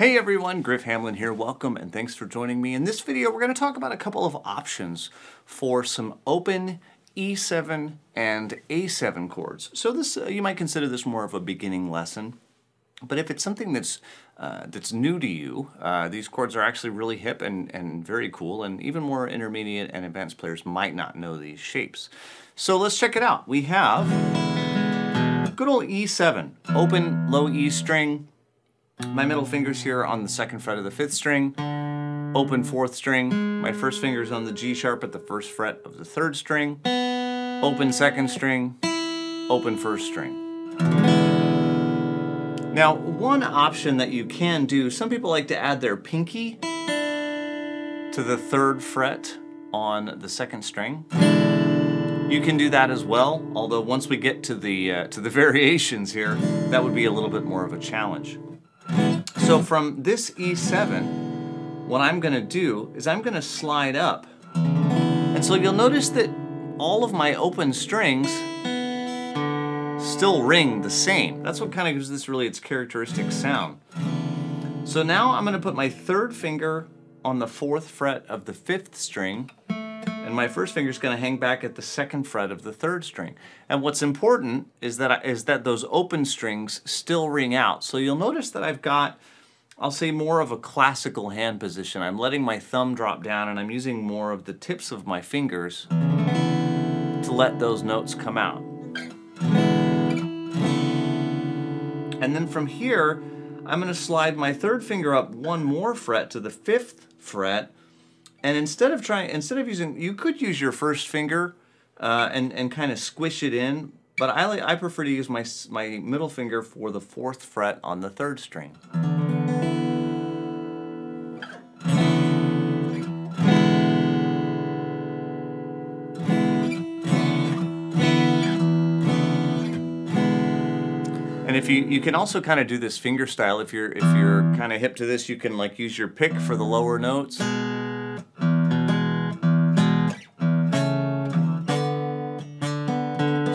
Hey everyone, Griff Hamlin here. Welcome and thanks for joining me. In this video, we're going to talk about a couple of options for some open E7 and A7 chords. So this, you might consider this more of a beginning lesson, but if it's something that's new to you, these chords are actually really hip and very cool, and even more intermediate and advanced players might not know these shapes. So let's check it out. We have good old E7, open low E string. My middle finger's here on the 2nd fret of the 5th string, open 4th string. My first finger's on the G sharp at the 1st fret of the 3rd string, open 2nd string, open 1st string. Now, one option that you can do, some people like to add their pinky to the 3rd fret on the 2nd string. You can do that as well, although once we get to the variations here, that would be a little bit more of a challenge. So from this E7, what I'm going to do is I'm going to slide up. And so you'll notice that all of my open strings still ring the same. That's what kind of gives this really its characteristic sound. So now I'm going to put my 3rd finger on the 4th fret of the 5th string, and my first finger is going to hang back at the 2nd fret of the 3rd string. And what's important is that those open strings still ring out. So you'll notice that I've got, I'll say, more of a classical hand position. I'm letting my thumb drop down and I'm using more of the tips of my fingers to let those notes come out. And then from here, I'm going to slide my 3rd finger up one more fret to the 5th fret. And instead of using, you could use your first finger and kind of squish it in, but I prefer to use my middle finger for the 4th fret on the 3rd string. And if you can also kind of do this finger style. If you're kind of hip to this, you can like use your pick for the lower notes.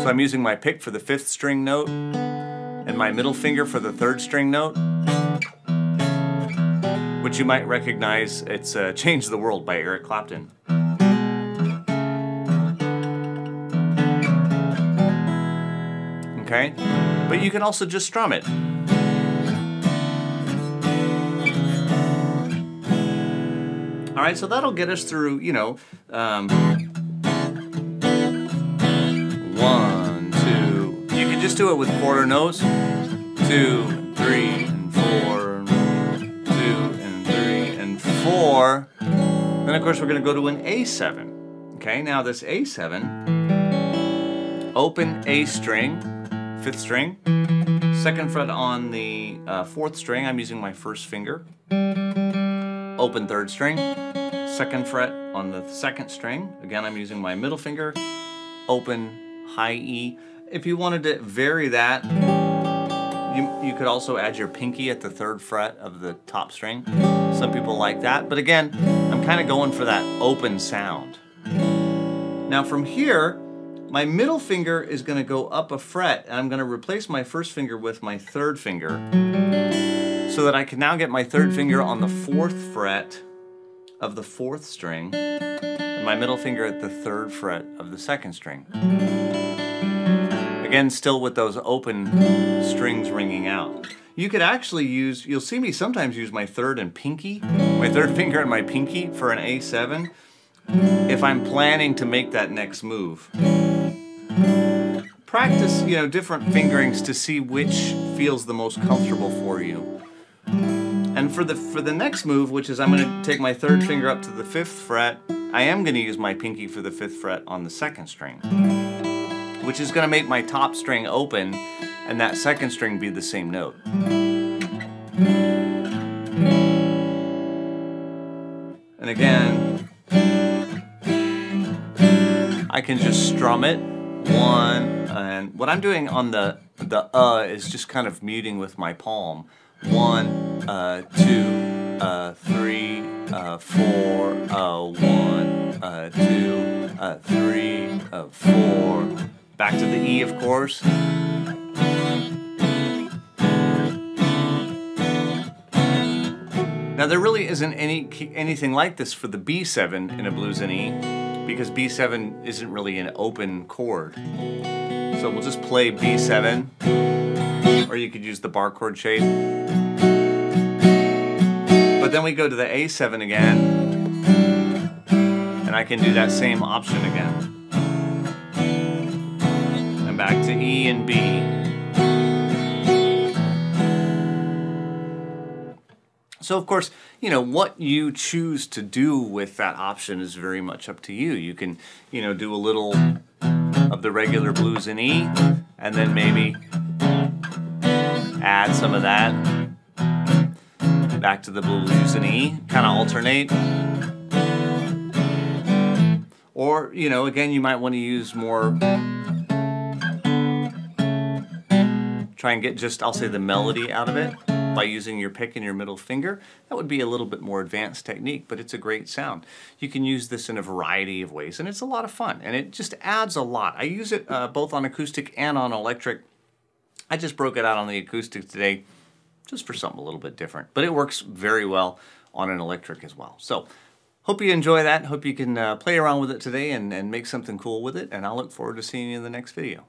So I'm using my pick for the 5th string note and my middle finger for the 3rd string note, which you might recognize. It's Change the World by Eric Clapton. Okay? But you can also just strum it. All right, so that'll get us through, you know, 1, 2. You can just do it with quarter notes. 2, 3, and 4. 2, and 3, and 4. Then, of course, we're going to go to an A7. Okay, now this A7, open A string, 5th string, 2nd fret on the 4th string, I'm using my first finger, open 3rd string, 2nd fret on the 2nd string, again I'm using my middle finger, open high E. If you wanted to vary that, you could also add your pinky at the 3rd fret of the top string. Some people like that, but again, I'm kind of going for that open sound. Now from here, my middle finger is going to go up a fret, and I'm going to replace my first finger with my 3rd finger so that I can now get my 3rd finger on the 4th fret of the 4th string and my middle finger at the 3rd fret of the 2nd string. Again, still with those open strings ringing out. You could actually use, you'll see me sometimes use my 3rd and pinky, my 3rd finger and my pinky for an A7 if I'm planning to make that next move. Practice, you know, different fingerings to see which feels the most comfortable for you. And for the next move, which is I'm going to take my 3rd finger up to the 5th fret, I am going to use my pinky for the 5th fret on the 2nd string, which is going to make my top string open and that 2nd string be the same note. And again, I can just strum it. 1, and what I'm doing on the is just kind of muting with my palm. 1, 2, 3, 4, 1, 2, 3, 4. Back to the E, of course. Now there really isn't anything like this for the B7 in a blues in E, because B7 isn't really an open chord. So we'll just play B7, or you could use the bar chord shape. But then we go to the A7 again, and I can do that same option again. And back to E and B. So of course, you know, what you choose to do with that option is very much up to you. You can, you know, do a little of the regular blues in E, and then maybe add some of that back to the blues in E, kind of alternate. Or, you know, again, you might want to use more, try and get just, I'll say, the melody out of it by using your pick and your middle finger. That would be a little bit more advanced technique, but it's a great sound. You can use this in a variety of ways, and it's a lot of fun, and it just adds a lot. I use it both on acoustic and on electric. I just broke it out on the acoustic today just for something a little bit different, but it works very well on an electric as well. So hope you enjoy that. Hope you can play around with it today and make something cool with it, and I'll look forward to seeing you in the next video.